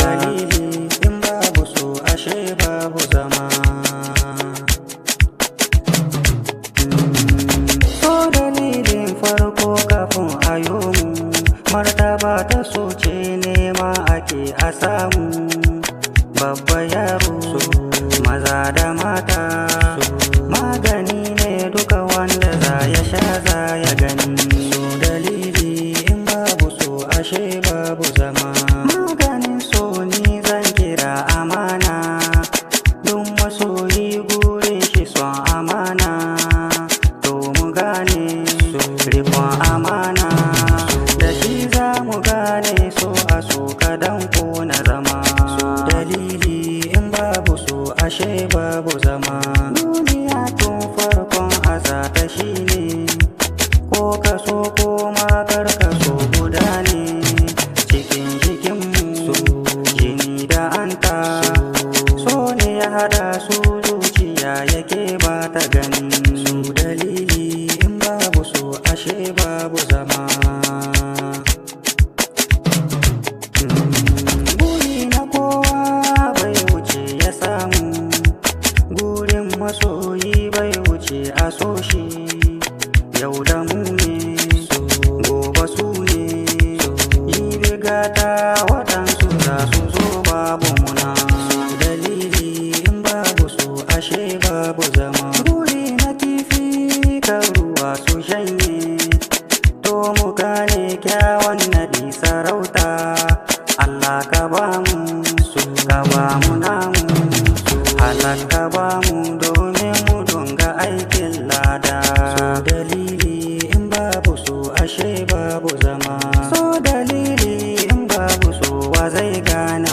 dalili in babu so ashe babu zama. So dalilin farko kafin ayo mu, martaba ta so ce nema ake a samu. Babba yaro maza da mata, magani ne duka wanda za ya sha za ya gani. So dalili in babu so ashe babu zama. Maganin so ni zan kira amana, don masoyi gurin shi son amana. To mu gane rikon amana, da shi za mu gane so a so kadan ko na zama. Dalili in babu so ashe babu zama. Duniya tun farkon azata shi ne, ko ka so ko ma kar ka so guda ne. Cikin jikinmu jini da anta, so ne ya hada su zuciya yake ba ta gani. Su dalili in babu so ashe babu zama. Masoyi bai wuce a so shi, yau da mu ne gobe su ne. Yi rigata waɗansu za su zo babu muna. Dalili in babu so ashe babu zama. Buri na kifi kan ruwa su shanye, to mu gane kyawun naɗi sarauta. Allah ka ba mu ka ba mu namu, Allah ka ba mu domin mu donga aikin lada. So dalili in babu so ashe babu zama. So dalili in babu so wa zai gane